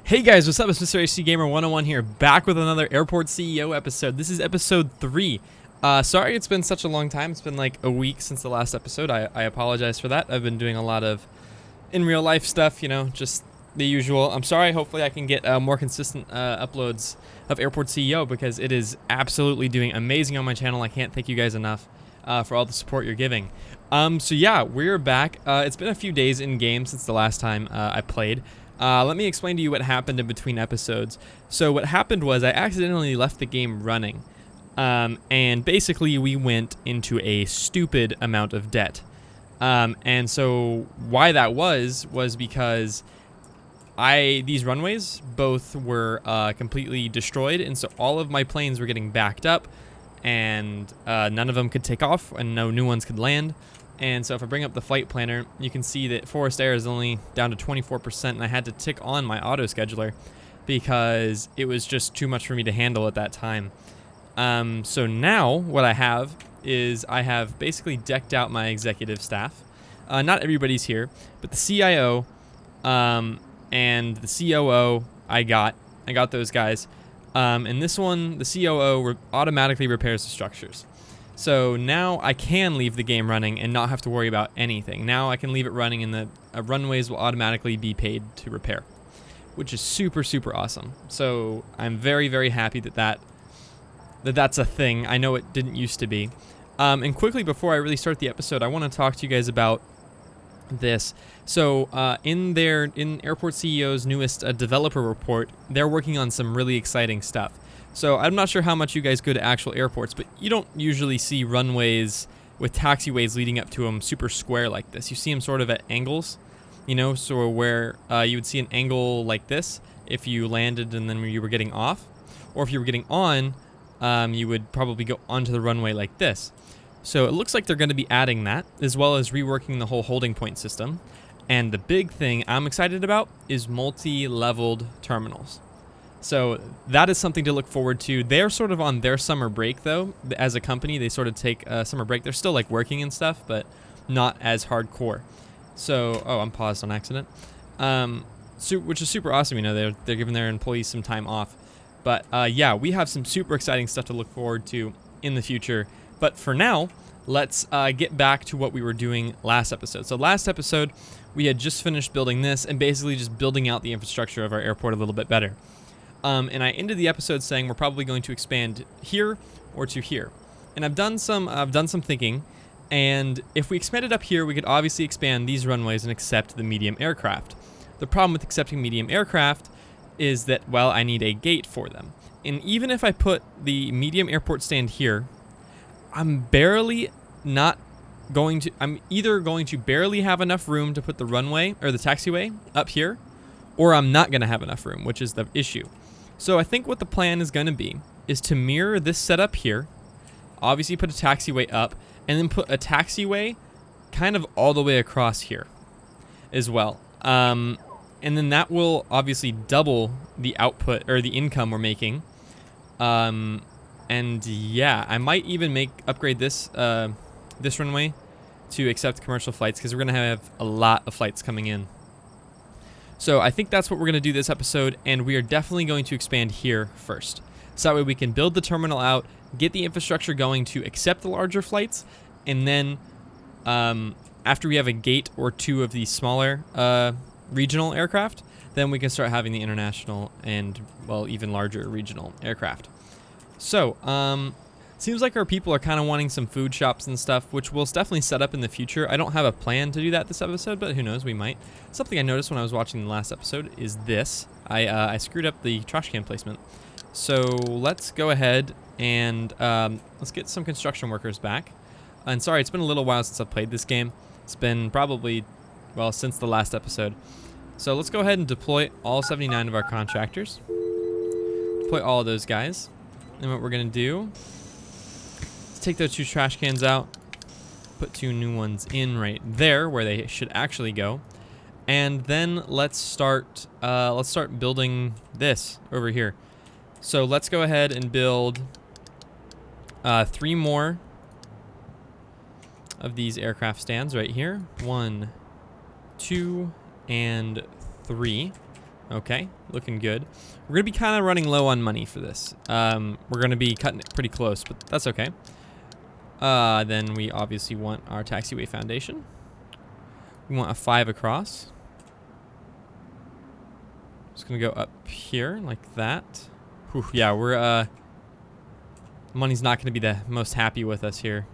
Hey guys, what's up? It's Mr. HD Gamer 101 here, back with another Airport CEO episode. This is episode 3. Sorry it's been such a long time. It's been like a week since the last episode. I apologize for that. I've been doing a lot of in real life stuff, you know, just the usual. I'm sorry. Hopefully I can get more consistent uploads of Airport CEO because it is absolutely doing amazing on my channel. I can't thank you guys enough for all the support you're giving. So yeah, we're back. It's been a few days in game since the last time I played. Let me explain to you what happened in between episodes. So what happened was I accidentally left the game running, and basically we went into a stupid amount of debt. And so why that was because these runways both were completely destroyed, and so all of my planes were getting backed up, and none of them could take off, and no new ones could land. And so if I bring up the flight planner, you can see that forced air is only down to 24%, and I had to tick on my auto scheduler because it was just too much for me to handle at that time. So now what I have is I have basically decked out my executive staff. Not everybody's here, but the CIO and the COO I got those guys. And this one, the COO automatically repairs the structures. So now I can leave the game running and not have to worry about anything. Now I can leave it running and the runways will automatically be paid to repair, which is super, super awesome. So I'm very, very happy that's a thing. I know it didn't used to be. And quickly before I really start the episode, I want to talk to you guys about this. So in Airport CEO's newest developer report, they're working on some really exciting stuff. So I'm not sure how much you guys go to actual airports, but you don't usually see runways with taxiways leading up to them super square like this. You see them sort of at angles, you know, so where you would see an angle like this if you landed and then you were getting off. Or if you were getting on, you would probably go onto the runway like this. So it looks like they're going to be adding that, as well as reworking the whole holding point system. And the big thing I'm excited about is multi-leveled terminals. So that is something to look forward to. They're sort of on their summer break, though. As a company, they sort of take a summer break. They're still like working and stuff, but not as hardcore. So, oh, I'm paused on accident. Which is super awesome. You know, they're giving their employees some time off. But yeah, we have some super exciting stuff to look forward to in the future. But for now, let's get back to what we were doing last episode. So last episode, we had just finished building this and basically just building out the infrastructure of our airport a little bit better. And I ended the episode saying we're probably going to expand here or to here. And I've done some thinking, and if we expanded up here, we could obviously expand these runways and accept the medium aircraft. The problem with accepting medium aircraft is that, well, I need a gate for them. And even if I put the medium airport stand here, I'm either going to barely have enough room to put the runway or the taxiway up here, or I'm not going to have enough room, which is the issue. So I think what the plan is going to be is to mirror this setup here, obviously put a taxiway up, and then put a taxiway kind of all the way across here as well. And then that will obviously double the output or the income we're making. And yeah, I might even upgrade this runway to accept commercial flights because we're going to have a lot of flights coming in. So I think that's what we're going to do this episode, and we are definitely going to expand here first. So that way we can build the terminal out, get the infrastructure going to accept the larger flights, and then after we have a gate or two of these smaller regional aircraft, then we can start having the international and, well, even larger regional aircraft. So, seems like our people are kind of wanting some food shops and stuff, which we'll definitely set up in the future. I don't have a plan to do that this episode, but who knows, we might. Something I noticed when I was watching the last episode is this. I screwed up the Trashcan placement. So let's go ahead and let's get some construction workers back. And sorry, it's been a little while since I've played this game. It's been probably, well, since the last episode. So let's go ahead and deploy all 79 of our contractors. Deploy all of those guys. And what we're going to do, take those 2 trash cans out, put 2 new ones in right there where they should actually go, and then let's start building this over here. So let's go ahead and build 3 more of these aircraft stands right here. 1, 2, and 3. Okay, looking good. We're gonna be kind of running low on money for this. We're gonna be cutting it pretty close, but that's okay. Then we obviously want our Taxiway Foundation. We want a 5 across. Just gonna go up here like that. Whew, yeah, we're money's not gonna be the most happy with us here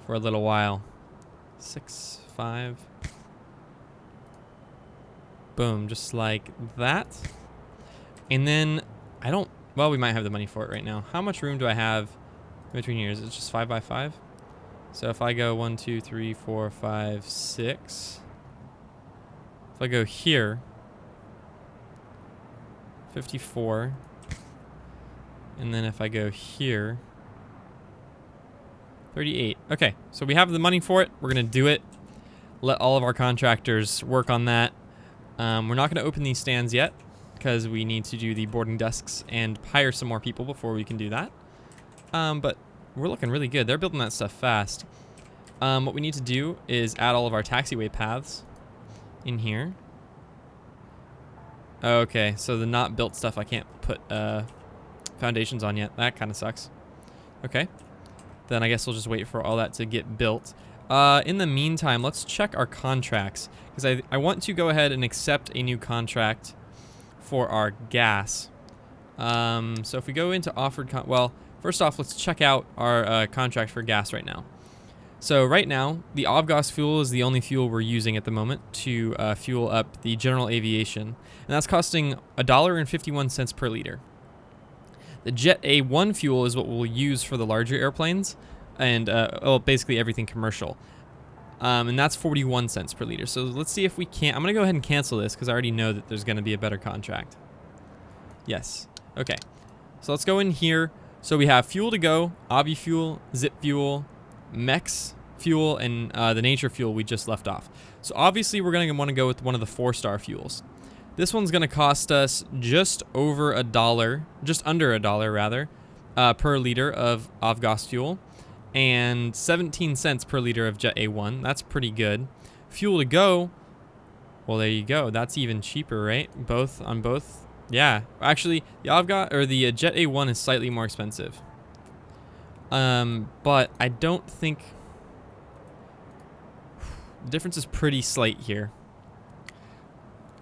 for a little while. 6, 5. Boom, just like that. And then well, we might have the money for it right now. How much room do I have in between here? Is it just 5 by 5? So if I go 1, 2, 3, 4, 5, 6. If I go here, 54. And then if I go here, 38. Okay, so we have the money for it. We're gonna do it. Let all of our contractors work on that. We're not gonna open these stands yet because we need to do the boarding desks and hire some more people before we can do that. But we're looking really good. They're building that stuff fast. What we need to do is add all of our taxiway paths in here. Okay, so the not built stuff I can't put foundations on yet. That kind of sucks. Okay, then I guess we'll just wait for all that to get built. In the meantime, let's check our contracts because I want to go ahead and accept a new contract for our gas. So if we go into offered, well, first off, let's check out our contract for gas right now. So right now, the avgas fuel is the only fuel we're using at the moment to fuel up the general aviation, and that's costing $1.51 per liter. The Jet A1 fuel is what we'll use for the larger airplanes, and well, basically everything commercial, and that's 41 cents per liter. So let's see if we can't. I'm gonna go ahead and cancel this because I already know that there's gonna be a better contract. Yes. Okay. So let's go in here. So we have fuel to go, Avi fuel, Zip fuel, Mex fuel, and the nature fuel we just left off. So obviously we're going to want to go with one of the 4-star fuels. This one's going to cost us just over $1, just under $1 rather, per liter of avgas fuel, and 17 cents per liter of Jet A1. That's pretty good. Fuel to go, well, there you go. That's even cheaper, right? Both on both. Yeah, actually, the avgas or the Jet A1 is slightly more expensive. But I don't think the difference is pretty slight here.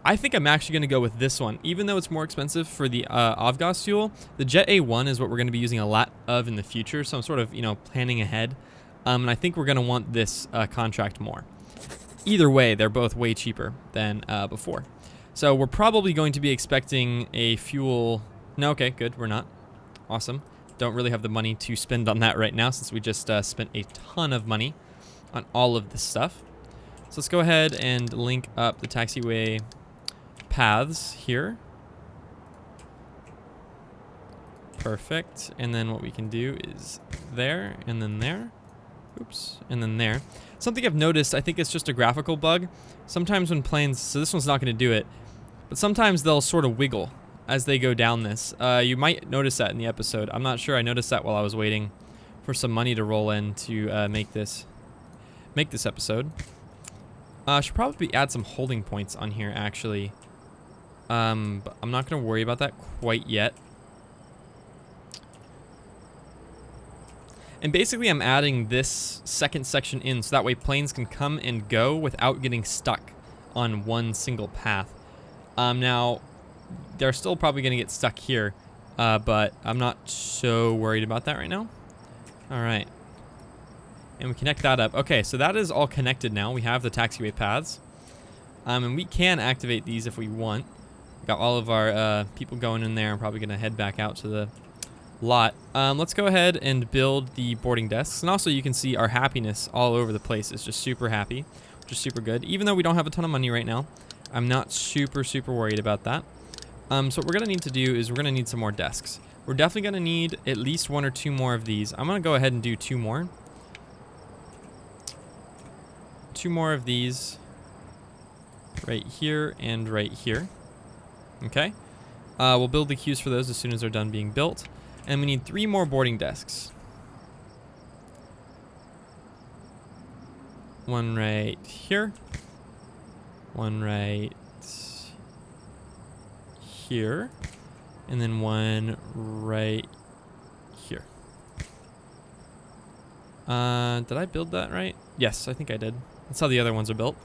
I think I'm actually going to go with this one, even though it's more expensive for the avgas fuel. The Jet A1 is what we're going to be using a lot of in the future, so I'm sort of, planning ahead. And I think we're going to want this contract more. Either way, they're both way cheaper than before. So we're probably going to be expecting a fuel. No, okay, good. We're not. Awesome. Don't really have the money to spend on that right now since we just spent a ton of money on all of this stuff. So let's go ahead and link up the taxiway paths here. Perfect. And then what we can do is there and then there. Oops. And then there. Something I've noticed, I think it's just a graphical bug. Sometimes when planes, so this one's not going to do it, but sometimes they'll sort of wiggle as they go down this. You might notice that in the episode. I'm not sure. I noticed that while I was waiting for some money to roll in to make this episode. Should probably add some holding points on here, actually. But I'm not going to worry about that quite yet. And basically, I'm adding this second section in so that way planes can come and go without getting stuck on one single path. Now, they're still probably going to get stuck here, but I'm not so worried about that right now. All right. And we connect that up. Okay, so that is all connected now. We have the taxiway paths. And we can activate these if we want. Got all of our people going in there. I'm probably going to head back out to the lot. Let's go ahead and build the boarding desks. And also you can see our happiness all over the place. It's just super happy, which is super good. Even though we don't have a ton of money right now, I'm not super worried about that. So what we're going to need to do is we're going to need some more desks. We're definitely going to need at least 1 or 2 more of these. I'm going to go ahead and do 2 more. 2 more of these right here and right here. Okay. We'll build the queues for those as soon as they're done being built. And we need 3 more boarding desks. One right here. One right here. And then one right here. Did I build that right? Yes, I think I did. That's how the other ones are built.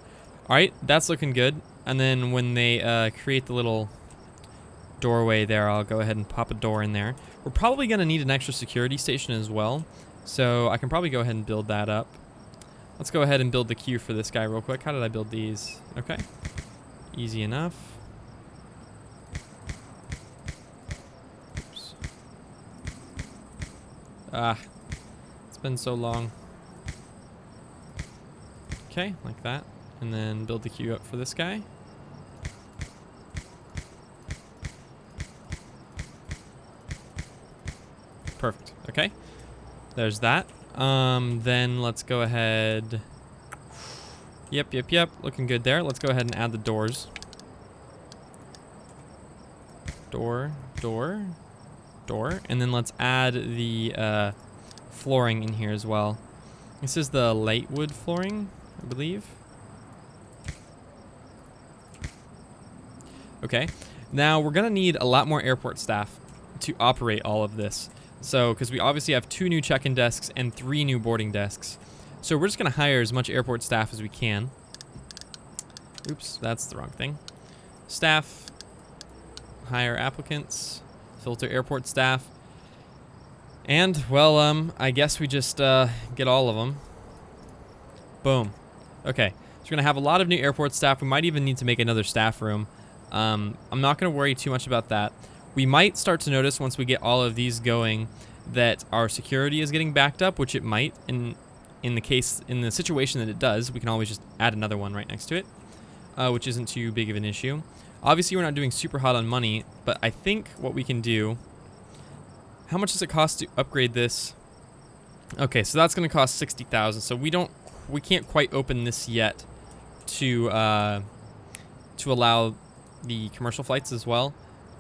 All right, that's looking good. And then when they create the little doorway there, I'll go ahead and pop a door in there. We're probably going to need an extra security station as well, so I can probably go ahead and build that up. Let's go ahead and build the queue for this guy real quick. How did I build these? Okay, easy enough. Oops. Ah, it's been so long. Okay, like that. And then build the queue up for this guy. Perfect. Okay. There's that. Then let's go ahead. Yep. Looking good there. Let's go ahead and add the doors. Door. And then let's add the flooring in here as well. This is the light wood flooring, I believe. Okay. Now we're going to need a lot more airport staff to operate all of this. So, because we obviously have 2 new check-in desks and 3 new boarding desks. So we're just going to hire as much airport staff as we can. Oops, that's the wrong thing. Staff, hire applicants, filter airport staff. And, well, I guess we just get all of them. Boom. Okay, so we're going to have a lot of new airport staff. We might even need to make another staff room. I'm not going to worry too much about that. We might start to notice once we get all of these going that our security is getting backed up, which it might. In the situation that it does, we can always just add another one right next to it, which isn't too big of an issue. Obviously, we're not doing super hot on money, but I think what we can do. How much does it cost to upgrade this? Okay, so that's going to cost 60,000. So we can't quite open this yet to allow the commercial flights as well.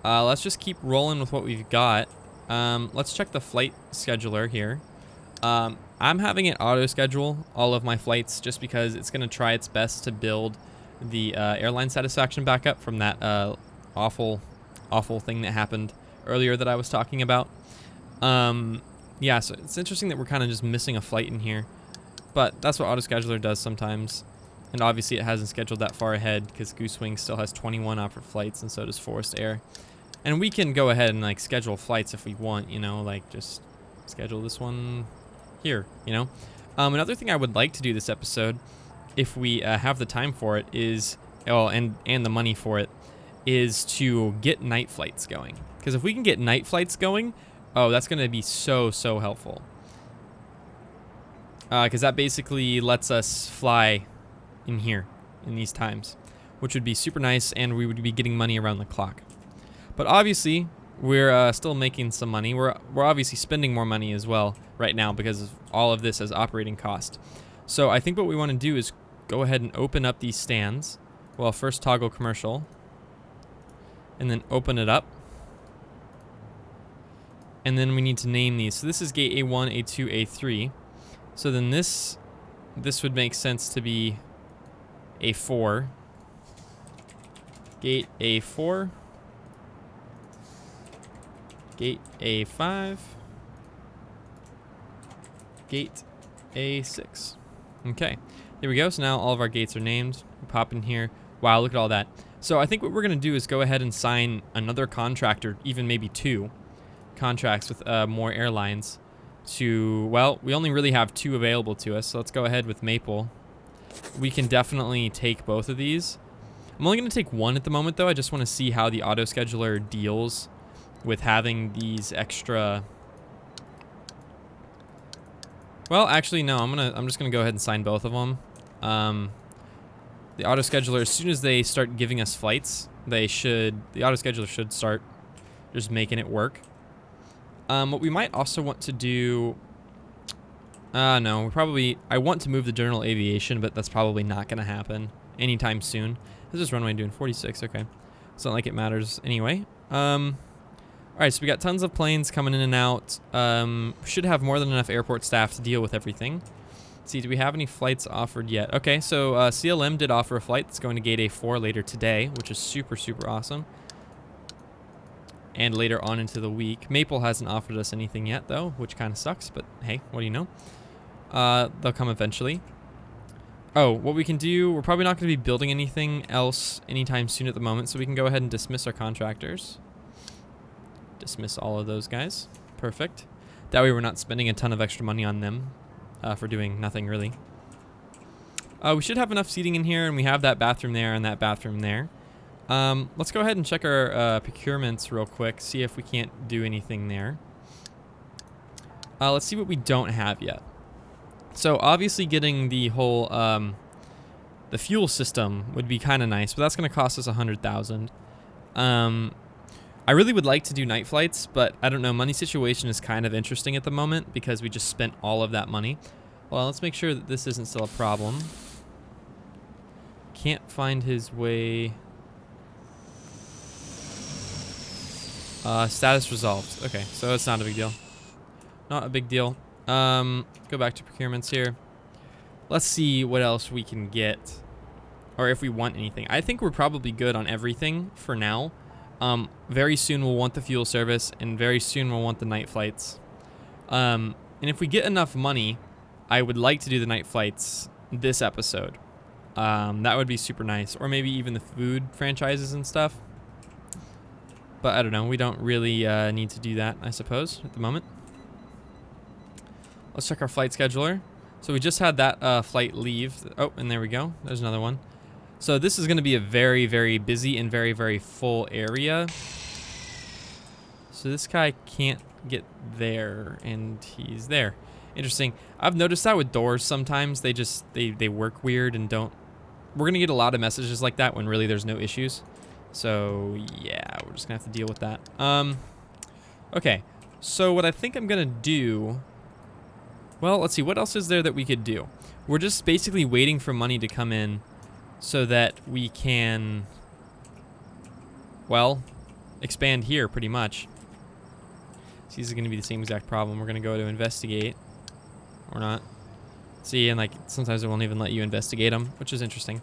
Let's just keep rolling with what we've got. Let's check the flight scheduler here. I'm having it auto schedule all of my flights just because it's going to try its best to build the airline satisfaction back up from that awful thing that happened earlier that I was talking about. Yeah, so it's interesting that we're kind of just missing a flight in here, but that's what auto scheduler does sometimes. And obviously it hasn't scheduled that far ahead because Goosewing still has 21 offered flights, and so does Forest Air. And we can go ahead and like schedule flights if we want, you know, like just schedule this one here, you know. Another thing I would like to do this episode, if we have the time for it, is, oh, and the money for it, is to get night flights going. Because if we can get night flights going, oh, that's going to be so helpful. Because that basically lets us fly in here in these times, which would be super nice, and we would be getting money around the clock. But obviously, we're still making some money. We're obviously spending more money as well right now because of all of this as operating cost. So I think what we want to do is go ahead and open up these stands. Well, first toggle commercial, and then open it up. And then we need to name these. So this is gate A1, A2, A3. So then this would make sense to be A4. Gate A4. Gate A5. Gate A6. Okay, there we go. So now all of our gates are named. We pop in here. Wow, look at all that. So I think what we're going to do is go ahead and sign another contract, or even maybe 2 contracts with more airlines to, well, we only really have 2 available to us. So let's go ahead with Maple. We can definitely take both of these. I'm only going to take 1 at the moment, though. I just want to see how the auto scheduler deals with having these extra. Well, actually, no. I'm just gonna go ahead and sign both of them. The auto scheduler, as soon as they start giving us flights, the auto scheduler should start just making it work. What we might also want to do. No, I want to move the general aviation, but that's probably not gonna happen anytime soon. This is runway doing 46. Okay, it's not like it matters anyway. All right, so we got tons of planes coming in and out. Should have more than enough airport staff to deal with everything. Let's see, do we have any flights offered yet? Okay, so CLM did offer a flight that's going to gate A4 later today, which is super, super awesome. And later on into the week. Maple hasn't offered us anything yet, though, which kind of sucks, but hey, what do you know? They'll come eventually. Oh, what we can do, we're probably not going to be building anything else anytime soon at the moment, so we can go ahead and dismiss our contractors. Dismiss all of those guys. Perfect. That way we're not spending a ton of extra money on them for doing nothing, really. We should have enough seating in here, and we have that bathroom there and that bathroom there. Let's go ahead and check our procurements real quick, see if we can't do anything there. Let's see what we don't have yet. So obviously getting the whole the fuel system would be kind of nice, but that's going to cost us 100,000. I really would like to do night flights, but I don't know, money situation is kind of interesting at the moment because we just spent all of that money. Well, let's make sure that this isn't still a problem. Can't find his way. Status resolved. Okay, so it's not a big deal. Not a big deal. Go back to procurements here. Let's see what else we can get, or if we want anything. I think we're probably good on everything for now. Very soon we'll want the fuel service, and very soon we'll want the night flights. And if we get enough money, I would like to do the night flights this episode. That would be super nice, or maybe even the food franchises and stuff. But I don't know, we don't really need to do that, I suppose, at the moment. Let's check our flight scheduler. So we just had that flight leave. Oh, and there we go. There's another one. So this is going to be a very, very busy and very, very full area. So this guy can't get there, and he's there. Interesting. I've noticed that with doors sometimes. They work weird and don't... We're going to get a lot of messages like that when really there's no issues. So, yeah, we're just going to have to deal with that. Okay. So what I think I'm going to do... Well, let's see. What else is there that we could do? We're just basically waiting for money to come in so that we can, well, expand here pretty much. So this is going to be the same exact problem. We're going to go to investigate. Or not. See, and like sometimes it won't even let you investigate them, which is interesting.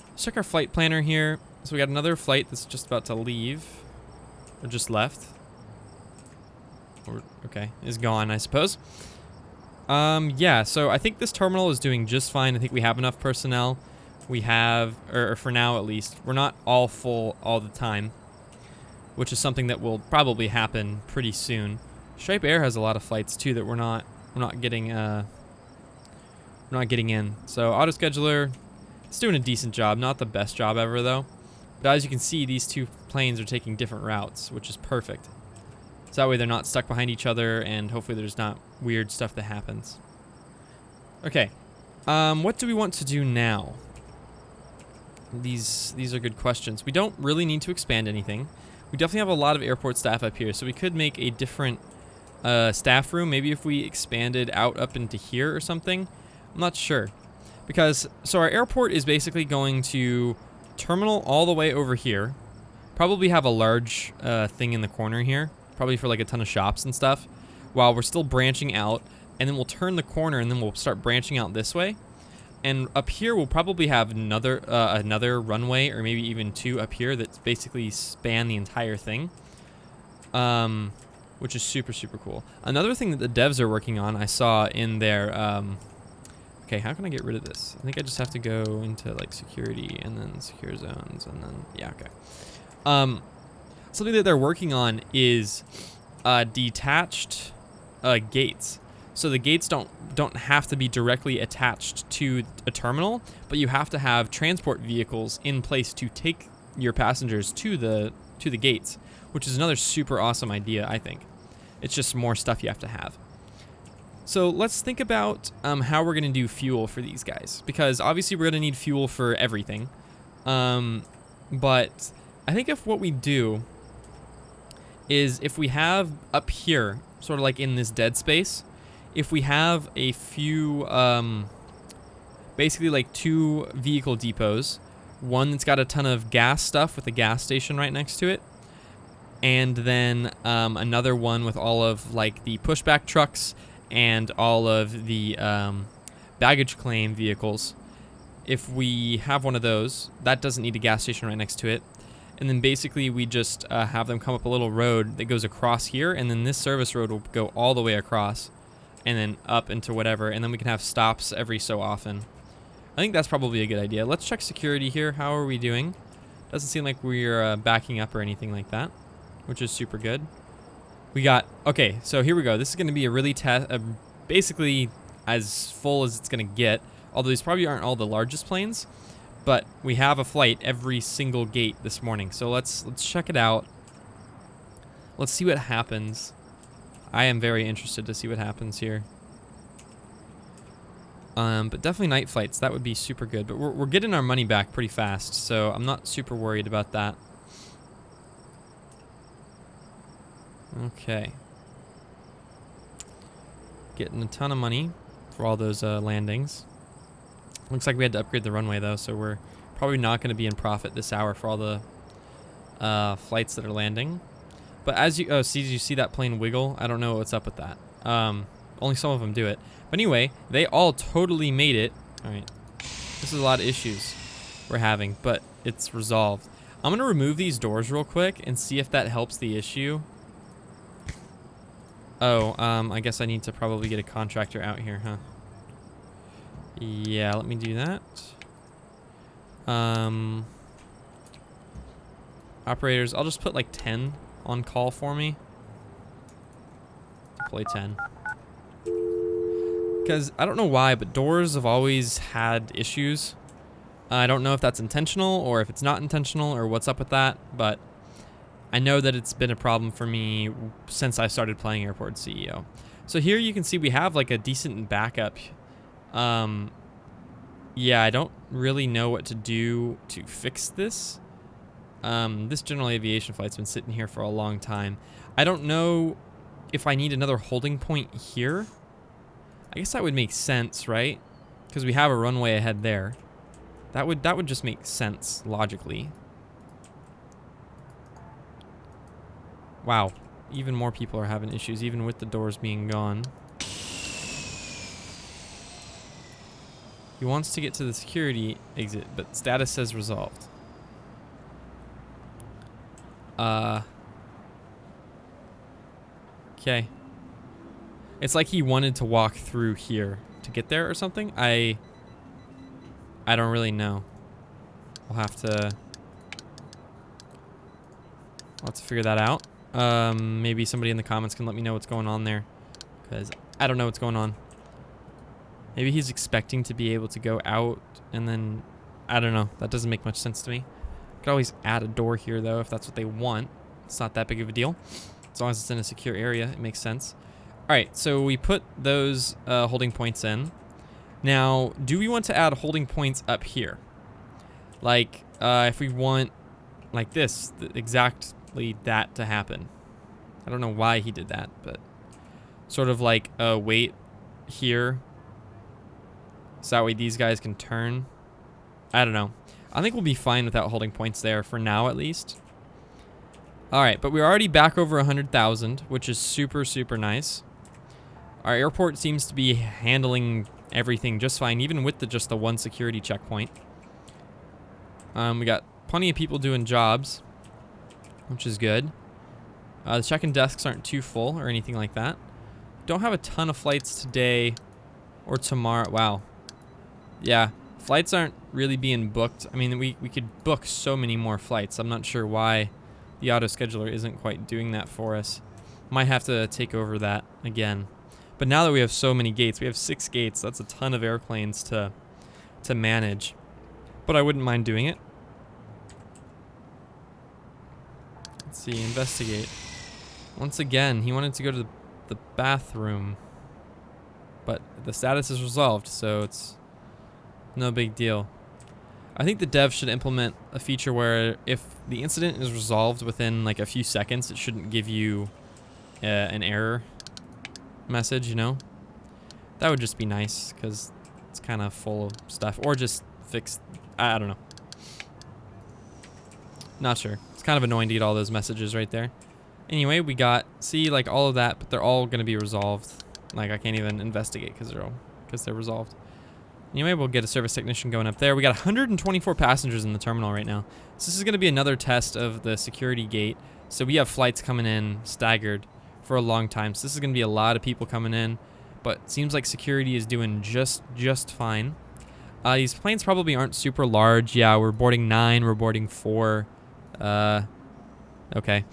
Let's check our flight planner here. So we got another flight that's just about to leave. Or just left. Or, okay, is gone, I suppose. Yeah, so I think this terminal is doing just fine. I think we have enough personnel. We have, or for now at least, we're not all full all the time, which is something that will probably happen pretty soon. Stripe Air has a lot of flights too that we're not getting in. So auto scheduler, it's doing a decent job, not the best job ever though. But as you can see, these two planes are taking different routes, which is perfect. So that way they're not stuck behind each other, and hopefully there's not weird stuff that happens. Okay, what do we want to do now? These are good questions. We don't really need to expand anything. We definitely have a lot of airport staff up here, so we could make a different staff room. Maybe if we expanded out up into here or something. I'm not sure. Because, so our airport is basically going to terminal all the way over here. Probably have a large thing in the corner here. Probably for like a ton of shops and stuff. While we're still branching out. And then we'll turn the corner and then we'll start branching out this way. And up here we'll probably have another runway, or maybe even two up here that basically span the entire thing. Which is super, super cool. Another thing that the devs are working on, I saw in their... okay, how can I get rid of this? I think I just have to go into like security and then secure zones and then... Yeah, okay. Something that they're working on is detached gates. So the gates don't have to be directly attached to a terminal, but you have to have transport vehicles in place to take your passengers to the gates, which is another super awesome idea, I think. It's just more stuff you have to have. So let's think about how we're going to do fuel for these guys, because obviously we're going to need fuel for everything. But I think if what we do is if we have up here, sort of like in this dead space, if we have a few, basically like two vehicle depots, one that's got a ton of gas stuff with a gas station right next to it, and then another one with all of like the pushback trucks and all of the baggage claim vehicles. If we have one of those, that doesn't need a gas station right next to it. And then basically we just have them come up a little road that goes across here, and then this service road will go all the way across and then up into whatever, and then we can have stops every so often. I think that's probably a good idea. Let's check security here. How are we doing? Doesn't seem like we're backing up or anything like that, which is super good. We got, okay, so here we go. This is going to be a really basically as full as it's going to get, although these probably aren't all the largest planes, but we have a flight every single gate this morning. So let's check it out. Let's see what happens. I am very interested to see what happens here. But definitely night flights, that would be super good. But we're getting our money back pretty fast, so I'm not super worried about that. Okay. Getting a ton of money for all those landings. Looks like we had to upgrade the runway though, so we're probably not going to be in profit this hour for all the flights that are landing. But as you, did you see that plane wiggle? I don't know what's up with that. Only some of them do it. But anyway, they all totally made it. All right, this is a lot of issues we're having, but it's resolved. I'm gonna remove these doors real quick and see if that helps the issue. Oh, I guess I need to probably get a contractor out here, huh? Yeah, let me do that. Operators, I'll just put like 10 on call for me. Deploy 10. Because I don't know why, but doors have always had issues. I don't know if that's intentional or if it's not intentional or what's up with that, but I know that it's been a problem for me since I started playing Airport CEO. So here you can see we have like a decent backup. Yeah, I don't really know what to do to fix this. This general aviation flight's been sitting here for a long time. I don't know if I need another holding point here. I guess that would make sense, right? Because we have a runway ahead there. That would just make sense logically. Wow, even more people are having issues, even with the doors being gone. He wants to get to the security exit, but status says resolved. Okay. It's like he wanted to walk through here to get there or something. I don't really know. We'll have to figure that out. Maybe somebody in the comments can let me know what's going on there, because I don't know what's going on. Maybe he's expecting to be able to go out and then, I don't know. That doesn't make much sense to me. Could always add a door here though if that's what they want. It's not that big of a deal. As long as it's in a secure area, it makes sense. All right, so we put those holding points in. Now, do we want to add holding points up here? Like, if we want, like this, exactly that to happen. I don't know why he did that, but sort of like a wait here. So that way these guys can turn. I don't know. I think we'll be fine without holding points there for now, at least. All right, but we're already back over 100,000, which is super, super nice. Our airport seems to be handling everything just fine, even with just the one security checkpoint. We got plenty of people doing jobs, which is good. The check-in desks aren't too full or anything like that. Don't have a ton of flights today or tomorrow. Wow. Yeah, flights aren't really being booked. I mean, we could book so many more flights. I'm not sure why the auto scheduler isn't quite doing that for us. Might have to take over that again. But now that we have so many gates, we have 6 gates. That's a ton of airplanes to manage. But I wouldn't mind doing it. Let's see, investigate. Once again, he wanted to go to the bathroom. But the status is resolved, so it's no big deal. I think the dev should implement a feature where if the incident is resolved within like a few seconds, it shouldn't give you an error message, you know? That would just be nice, because it's kind of full of stuff. Or just fix, I don't know. Not sure. It's kind of annoying to get all those messages right there. Anyway, we got, see, like all of that, but they're all going to be resolved. Like I can't even investigate because they're resolved. Anyway, we'll get a service technician going up there. We got 124 passengers in the terminal right now. So this is going to be another test of the security gate. So we have flights coming in staggered for a long time. So this is going to be a lot of people coming in, but it seems like security is doing just fine. These planes probably aren't super large. Yeah, we're boarding 9, we're boarding 4. Okay.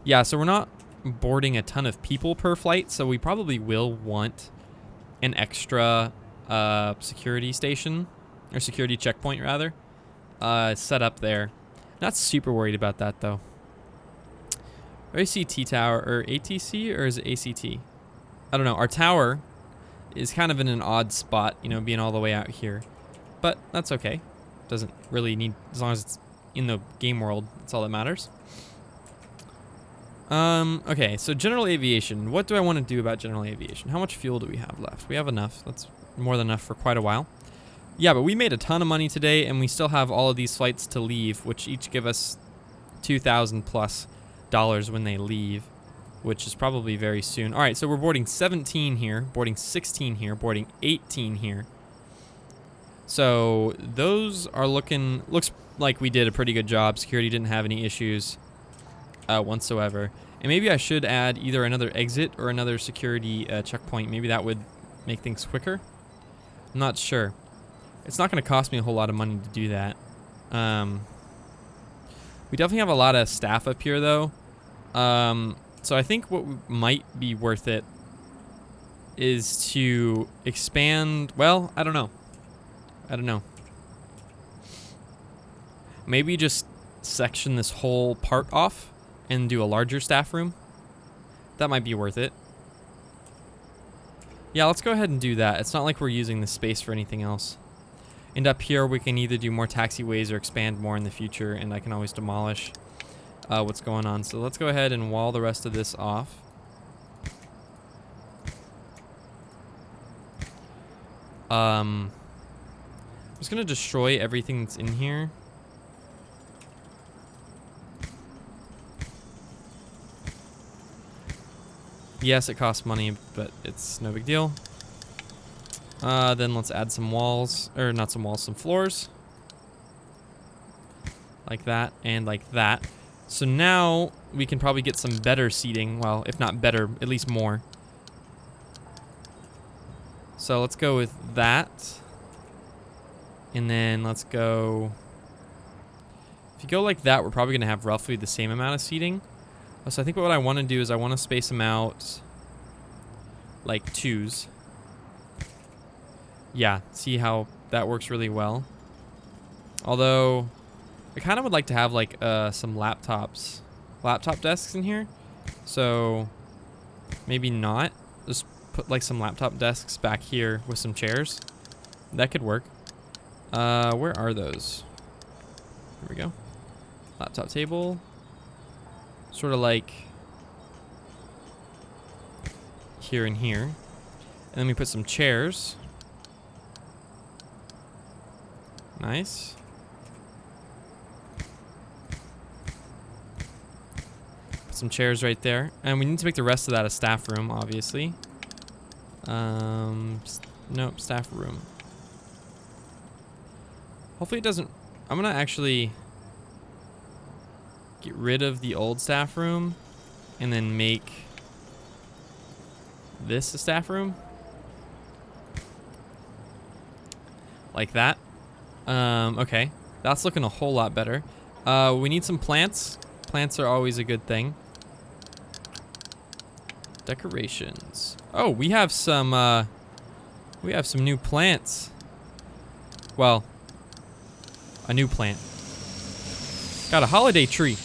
Yeah, so we're not boarding a ton of people per flight, so we probably will want an extra security station, or security checkpoint rather, set up there. Not super worried about that though. ACT tower, or ATC, or is it ACT? I don't know. Our tower is kind of in an odd spot, you know, being all the way out here. But that's okay. Doesn't really need, as long as it's in the game world, that's all that matters. Okay, so general aviation. What do I want to do about general aviation? How much fuel do we have left? We have enough. That's more than enough for quite a while. Yeah, but we made a ton of money today, and we still have all of these flights to leave, which each give us $2,000 plus when they leave, which is probably very soon. All right, so we're boarding 17 here, boarding 16 here, boarding 18 here. So those are looks like we did a pretty good job. Security didn't have any issues whatsoever. And maybe I should add either another exit or another security checkpoint. Maybe that would make things quicker. I'm not sure. It's not going to cost me a whole lot of money to do that. We definitely have a lot of staff up here, though. So I think what might be worth it is to expand. Well, I don't know. Maybe just section this whole part off and do a larger staff room. That might be worth it. Yeah, let's go ahead and do that. It's not like we're using this space for anything else. And up here, we can either do more taxiways or expand more in the future, and I can always demolish what's going on. So let's go ahead and wall the rest of this off. I'm just gonna destroy everything that's in here. Yes, it costs money, but it's no big deal. Then let's add some walls, or not some walls, some floors. Like that and like that. So now we can probably get some better seating. Well, if not better, at least more. So let's go with that. And then let's go... If you go like that, we're probably going to have roughly the same amount of seating. So I think what I want to do is I want to space them out like 2s. Yeah, see how that works really well. Although I kind of would like to have like some laptop desks in here. So maybe not. Just put like some laptop desks back here with some chairs. That could work. Where are those? Here we go. Laptop table. Sort of like here and here. And then we put some chairs. Nice. Put some chairs right there. And we need to make the rest of that a staff room, obviously. Nope, staff room. Hopefully it doesn't... I'm gonna actually get rid of the old staff room and then make this a staff room. Like that. Okay. That's looking a whole lot better. We need some plants. Plants are always a good thing. Decorations. Oh, we have some new plants. Well, a new plant. Got a holiday tree.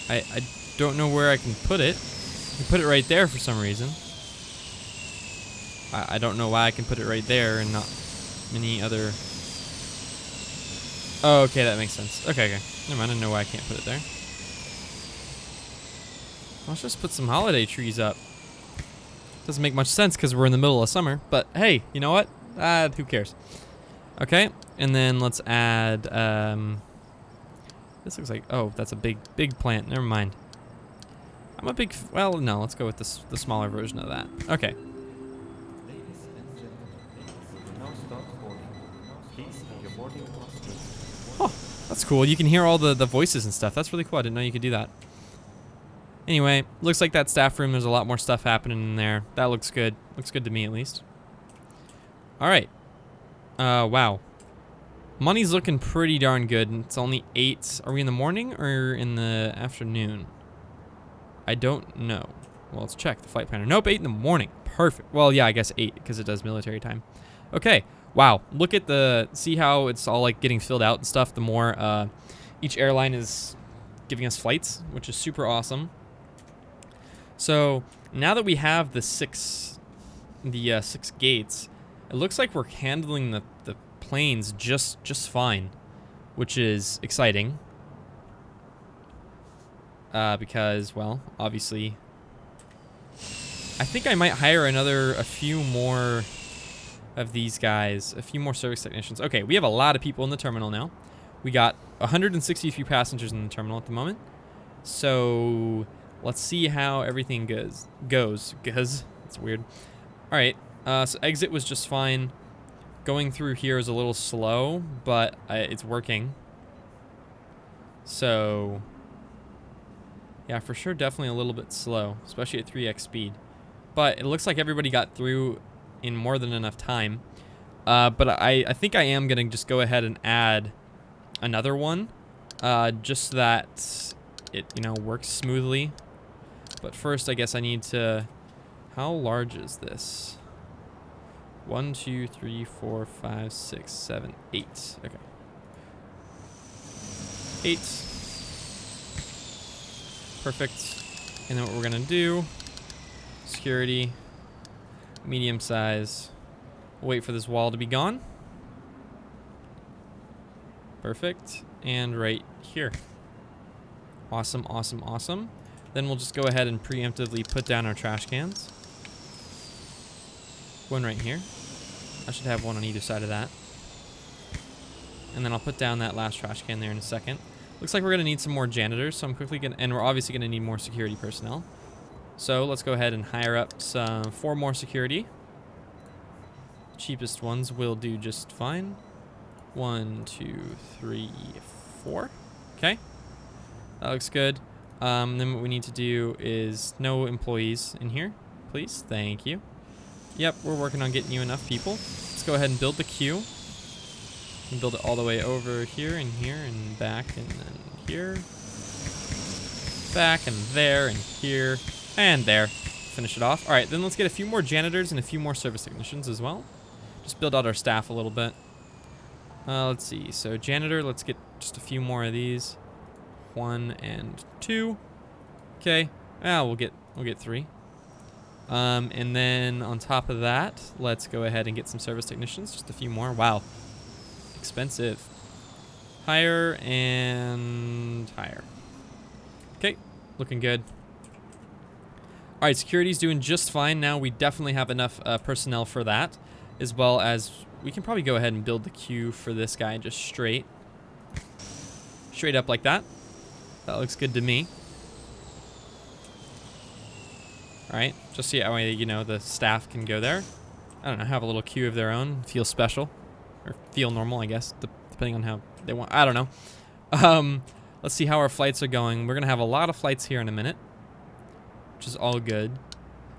I don't know where I can put it. I can put it right there for some reason. I don't know why I can put it right there and not any other... Oh, okay, that makes sense. Okay. Never mind, I don't know why I can't put it there. Let's just put some holiday trees up. Doesn't make much sense because we're in the middle of summer, but hey, you know what? Who cares? Okay, and then let's add... this looks like... Oh, that's a big plant. Never mind. I'm a big, well, no, let's go with this, the smaller version of that. Okay. Oh, that's cool. You can hear all the voices and stuff. That's really cool. I didn't know you could do that. Anyway, looks like that staff room, there's a lot more stuff happening in there. That looks good. Looks good to me, at least. All right. Wow. Money's looking pretty darn good. It's only 8. Are we in the morning or in the afternoon? I don't know. Well, let's check the flight planner. Nope, 8 in the morning. Perfect. Well, yeah, I guess 8 because it does military time. Okay. Wow. Look at the, see how it's all like getting filled out and stuff. The more each airline is giving us flights, which is super awesome. So now that we have the 6 gates, it looks like we're handling the planes just fine, which is exciting. Because, well, obviously, I think I might hire a few more of these guys, a few more service technicians. Okay, we have a lot of people in the terminal now. We got 163 passengers in the terminal at the moment. So let's see how everything goes. It's weird. All right, so exit was just fine. Going through here is a little slow, but it's working. So yeah, for sure, definitely a little bit slow, especially at 3x speed. But it looks like everybody got through in more than enough time. But I think I am gonna just go ahead and add another one, just so that it, you know, works smoothly. But first, I guess I need to, how large is this? 1, 2, 3, 4, 5, 6, 7, 8. Okay. 8. Perfect. And then what we're gonna do, security, medium size. Wait for this wall to be gone. Perfect. And right here. Awesome, awesome, awesome. Then we'll just go ahead and preemptively put down our trash cans. One right here. I should have one on either side of that. And then I'll put down that last trash can there in a second. Looks like we're gonna need some more janitors, so I'm quickly gonna, and we're obviously gonna need more security personnel. So let's go ahead and hire up some 4 more security. Cheapest ones will do just fine. 1, 2, 3, 4. Okay, that looks good. Then what we need to do is no employees in here, please. Thank you. Yep, we're working on getting you enough people. Let's go ahead and build the queue. And build it all the way over here and back and then here. Back and here and there. Finish it off. All right, then let's get a few more janitors and a few more service technicians as well. Just build out our staff a little bit. Let's see. So janitor, let's get just a few more of these. 1 and 2. Okay. We'll get 3. And then on top of that, let's go ahead and get some service technicians. Just a few more. Wow. Expensive. Hire and hire. Okay. Looking good. All right. Security's doing just fine now. We definitely have enough personnel for that, as well as we can probably go ahead and build the queue for this guy just straight up like that. That looks good to me. All right, just so that way, you know, the staff can go there. I don't know, have a little queue of their own, feel special, or feel normal, I guess, depending on how they want. I don't know. Let's see how our flights are going. We're gonna have a lot of flights here in a minute, which is all good.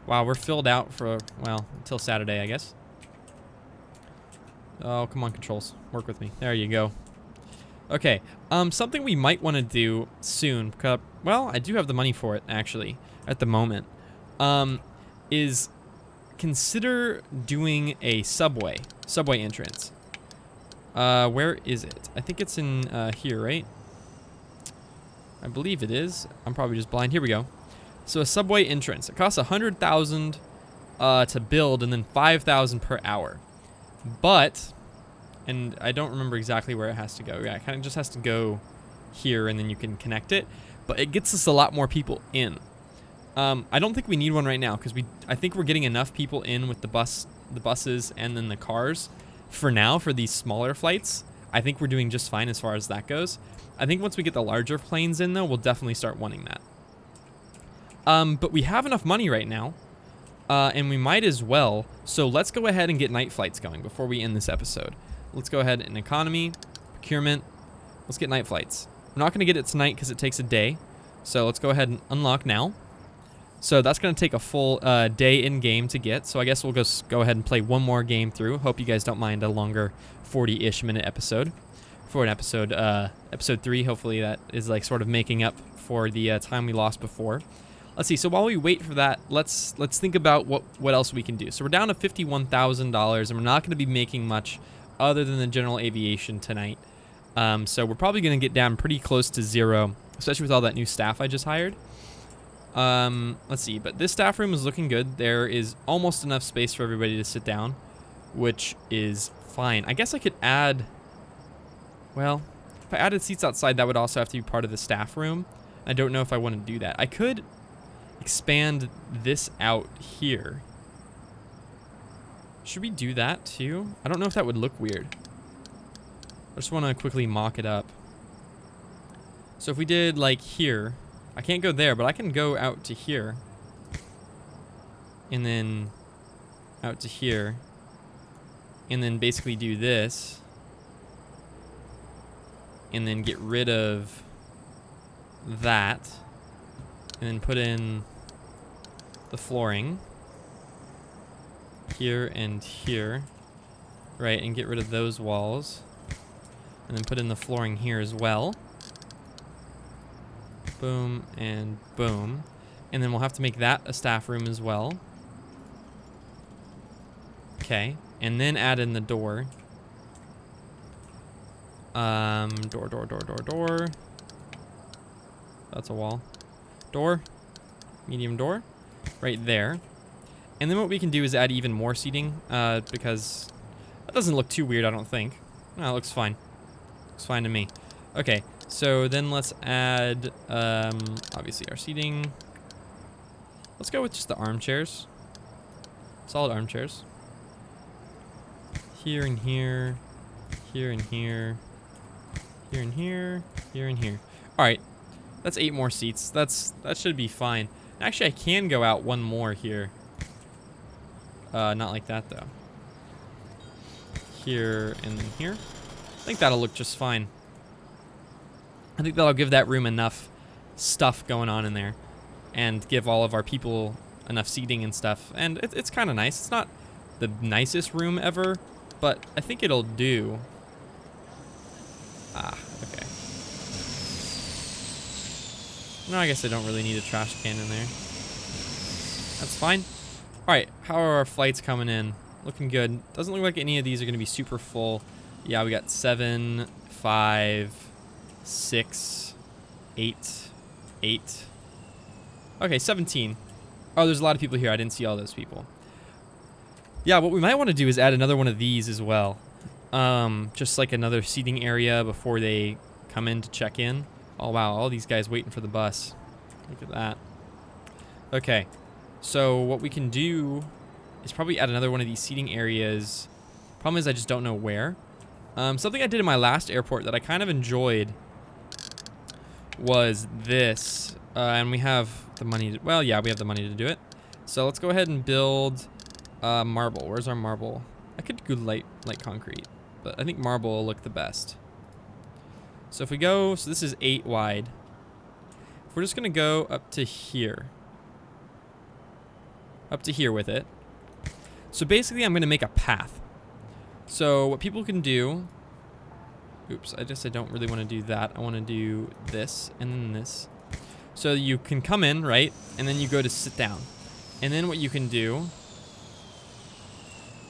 Wow, we're filled out for, well, until Saturday, I guess. Oh, come on, controls, work with me. There you go. Okay, something we might want to do soon, because, well, I do have the money for it, actually, at the moment, is consider doing a subway entrance. Where is it? I think it's in here, right? I believe it is. I'm probably just blind. Here we go. So a subway entrance. It costs 100,000 to build, and then 5,000 per hour. But, and I don't remember exactly where it has to go. Yeah, it kind of just has to go here, and then you can connect it. But it gets us a lot more people in. I don't think we need one right now because I think we're getting enough people in with the buses, and then the cars for now for these smaller flights. I think we're doing just fine as far as that goes. I think once we get the larger planes in, though, we'll definitely start wanting that. But we have enough money right now, and we might as well. So let's go ahead and get night flights going before we end this episode. Let's go ahead and economy, procurement. Let's get night flights. I'm not going to get it tonight because it takes a day. So let's go ahead and unlock now. So that's going to take a full day in game to get. So I guess we'll just go ahead and play one more game through. Hope you guys don't mind a longer 40-ish minute episode for an episode, episode 3. Hopefully that is like sort of making up for the time we lost before. Let's see. So while we wait for that, let's think about what else we can do. So we're down to $51,000, and we're not going to be making much other than the general aviation tonight. So we're probably going to get down pretty close to zero, especially with all that new staff I just hired. Let's see. But this staff room is looking good. There is almost enough space for everybody to sit down, which is fine. I guess I could add. Well, if I added seats outside, that would also have to be part of the staff room. I don't know if I want to do that. I could expand this out here. Should we do that too? I don't know if that would look weird. I just want to quickly mock it up. So if we did like here, I can't go there, but I can go out to here. And then out to here. And then basically do this. And then get rid of that. And then put in the flooring. Here and here. Right, and get rid of those walls. And then put in the flooring here as well. Boom and boom. And then we'll have to make that a staff room as well. Okay. And then add in the door. Door. That's a wall. Door. Medium door. Right there. And then what we can do is add even more seating, because that doesn't look too weird, I don't think. No, it looks fine. Looks fine to me. Okay, so then let's add, obviously our seating. Let's go with just the armchairs. Solid armchairs. Here and here. Here and here. Here and here. Here and here. Alright, that's 8 more seats. That should be fine. Actually, I can go out one more here. Not like that, though. Here and then here. I think that'll look just fine. I think that'll give that room enough stuff going on in there. And give all of our people enough seating and stuff. And it's kind of nice. It's not the nicest room ever, but I think it'll do. Ah, okay. No, I guess I don't really need a trash can in there. That's fine. Alright, how are our flights coming in? Looking good. Doesn't look like any of these are going to be super full. Yeah, we got 7, 5, 6, 8. Okay, 17. Oh, there's a lot of people here. I didn't see all those people. Yeah, what we might want to do is add another one of these as well. Just like another seating area before they come in to check in. Oh, wow, all these guys waiting for the bus. Look at that. Okay. So what we can do is probably add another one of these seating areas. Problem is I just don't know where. Something I did in my last airport that I kind of enjoyed was this. And we have the money to, well, yeah, we have the money to do it. So let's go ahead and build marble. Where's our marble? I could do light concrete, but I think marble will look the best. So if we go, so this is 8 wide. If we're just gonna go up to here. Up to here with it. So basically I'm gonna make a path. So what people can do, oops, I don't really wanna do that. I wanna do this and then this. So you can come in, right? And then you go to sit down. And then what you can do,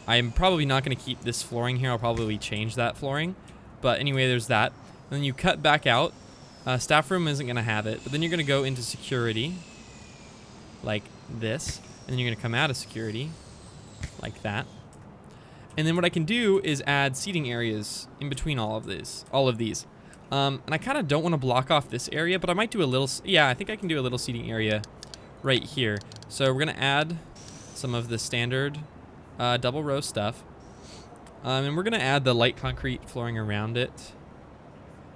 I'm probably not gonna keep this flooring here. I'll probably change that flooring. But anyway, there's that. And then you cut back out. Staff room isn't gonna have it, but then you're gonna go into security, like this. And then you're gonna come out of security, like that. And then what I can do is add seating areas in between all of these. And I kind of don't want to block off this area, but I might do a little, yeah, I think I can do a little seating area right here. So we're gonna add some of the standard double row stuff. And we're gonna add the light concrete flooring around it.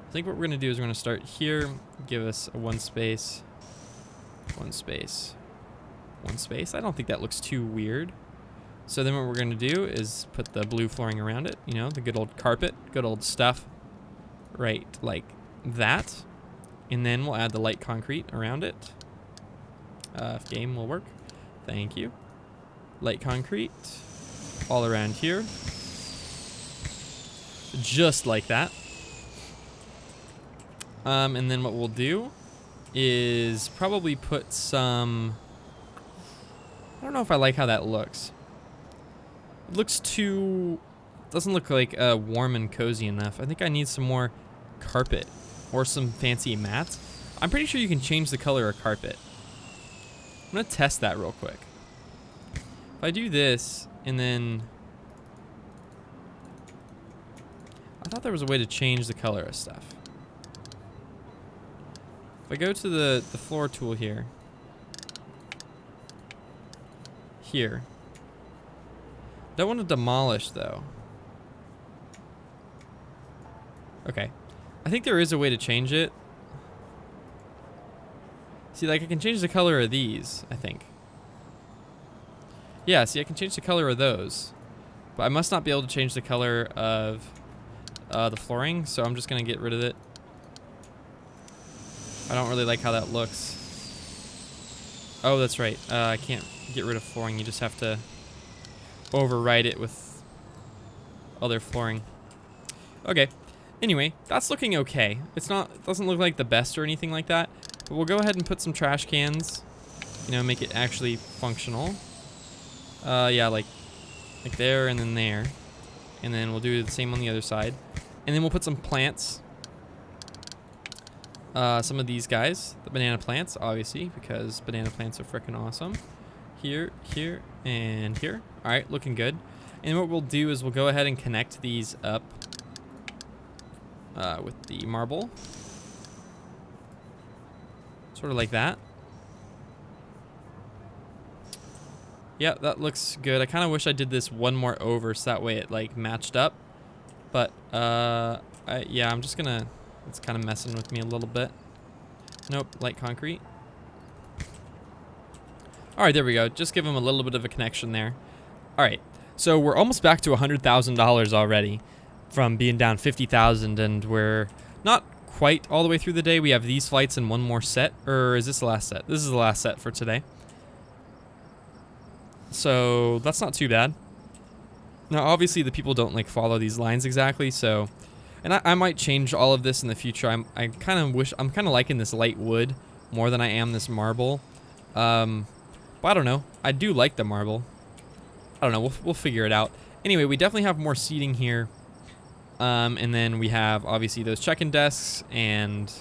I think what we're gonna do is we're gonna start here, give us a 1 space. 1 space. 1 space. I don't think that looks too weird. So then what we're going to do is put the blue flooring around it. You know, the good old carpet, good old stuff. Right, like that. And then we'll add the light concrete around it. If game will work. Thank you. Light concrete all around here. Just like that. And then what we'll do is probably put some... I don't know if I like how that looks. It looks too... doesn't look like warm and cozy enough. I think I need some more carpet or some fancy mats. I'm pretty sure you can change the color of carpet. I'm gonna test that real quick. If I do this and then... I thought there was a way to change the color of stuff. If I go to the floor tool here. Here. Don't want to demolish though. Okay. I think there is a way to change it. See, like I can change the color of these, I think. Yeah, see, I can change the color of those. But I must not be able to change the color of the flooring, so I'm just going to get rid of it. I don't really like how that looks. Oh, that's right. I can't get rid of flooring. You just have to override it with other flooring. Okay. Anyway, that's looking okay. It doesn't look like the best or anything like that. But we'll go ahead and put some trash cans. You know, make it actually functional. Yeah, like there and then there. And then we'll do the same on the other side. And then we'll put some plants. Some of these guys, the banana plants, obviously, because banana plants are freaking awesome. Here, here, and here. All right, looking good. And what we'll do is we'll go ahead and connect these up with the marble. Sort of like that. Yeah, that looks good. I kind of wish I did this one more over so that way it like matched up. But yeah, I'm just gonna, it's kind of messing with me a little bit. Nope, light concrete. All right, there we go. Just give them a little bit of a connection there. All right, so we're almost back to $100,000 already from being down 50,000, and we're not quite all the way through the day. We have these flights and one more set, or is this the last set? This is the last set for today. So that's not too bad. Now, obviously, the people don't like follow these lines exactly, so, and I might change all of this in the future. I'm kind of liking this light wood more than I am this marble. But I don't know. I do like the marble. I don't know. We'll figure it out. Anyway, we definitely have more seating here. And then we have obviously those check-in desks and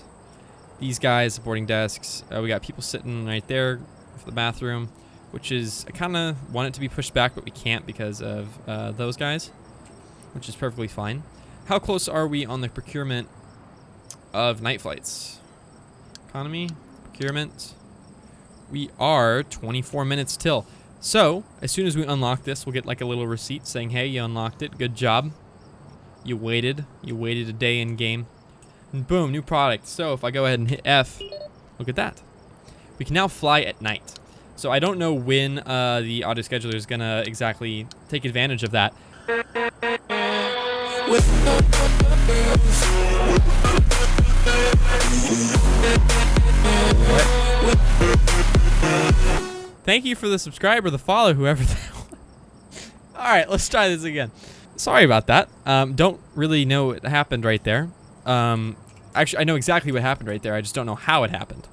these guys, boarding desks. We got people sitting right there for the bathroom, which is, I kind of want it to be pushed back, but we can't because of those guys, which is perfectly fine. How close are we on the procurement of night flights? Economy, procurement. We are 24 minutes till. So as soon as we unlock this, we'll get like a little receipt saying, hey, you unlocked it. Good job. You waited a day in game, and boom, new product. So if I go ahead and hit F, look at that. We can now fly at night. So I don't know when the auto scheduler is gonna exactly take advantage of that. Thank you for the subscribe or the follow, whoever that was. All right, let's try this again. Sorry about that. Don't really know what happened right there. Actually, I know exactly what happened right there. I just don't know how it happened.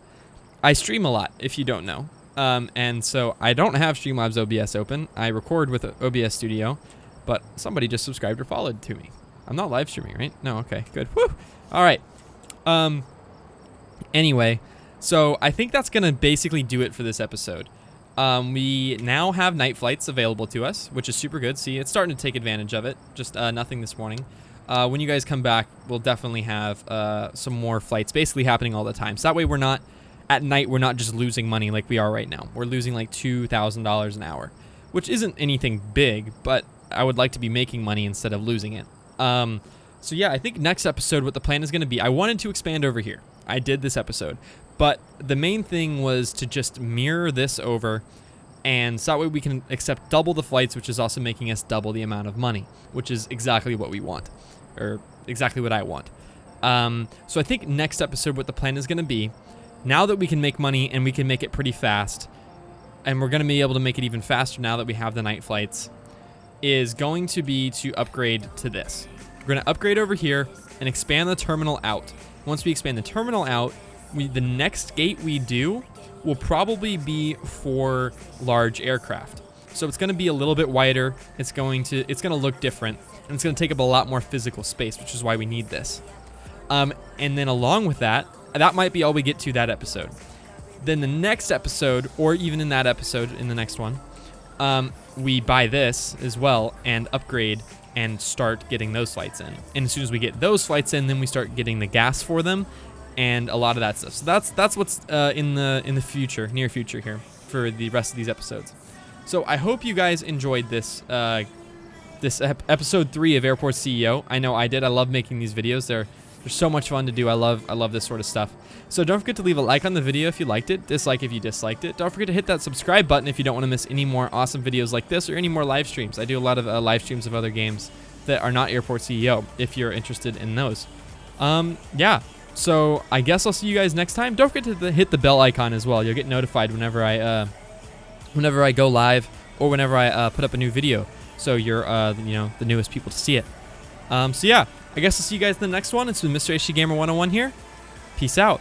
I stream a lot, if you don't know. And so I don't have Streamlabs OBS open. I record with OBS Studio, but somebody just subscribed or followed to me. I'm not live streaming, right? No, okay, good. Woo! All right. Anyway, so I think that's going to basically do it for this episode. We now have night flights available to us, which is super good. See, it's starting to take advantage of it. Just nothing this morning. When you guys come back, we'll definitely have some more flights basically happening all the time. So that way we're not, at night, we're not just losing money like we are right now. We're losing like $2,000 an hour, which isn't anything big, but I would like to be making money instead of losing it. So yeah, I think next episode what the plan is going to be, I wanted to expand over here. I did this episode, But the main thing was to just mirror this over, and so that way we can accept double the flights, which is also making us double the amount of money, which is exactly what we want, or exactly what I want. So I think next episode what the plan is going to be, now that we can make money and we can make it pretty fast, and we're going to be able to make it even faster now that we have the night flights, is going to be to upgrade to this. We're going to upgrade over here and expand the terminal out. Once we expand the terminal out, the next gate we do will probably be for large aircraft. So it's going to be a little bit wider. It's going to look different, and it's going to take up a lot more physical space, which is why we need this. And then along with that, that might be all we get to that episode. Then the next episode, or even in that episode, in the next one, we buy this as well and upgrade and start getting those flights in. And as soon as we get those flights in, then we start getting the gas for them and a lot of that stuff. So that's what's in the future, near future here for the rest of these episodes. So I hope you guys enjoyed this episode 3 of Airport CEO. I know I did. I love making these videos. They're so much fun to do. I love this sort of stuff. So don't forget to leave a like on the video if you liked it, dislike if you disliked it. Don't forget to hit that subscribe button if you don't want to miss any more awesome videos like this or any more live streams. I do a lot of live streams of other games that are not Airport CEO if you're interested in those. Yeah. So I guess I'll see you guys next time. Don't forget to hit the bell icon as well. You'll get notified whenever I go live or whenever I put up a new video. So you're the newest people to see it. So yeah, I guess I'll see you guys in the next one. It's been Mr. HD Gamer 101 here. Peace out.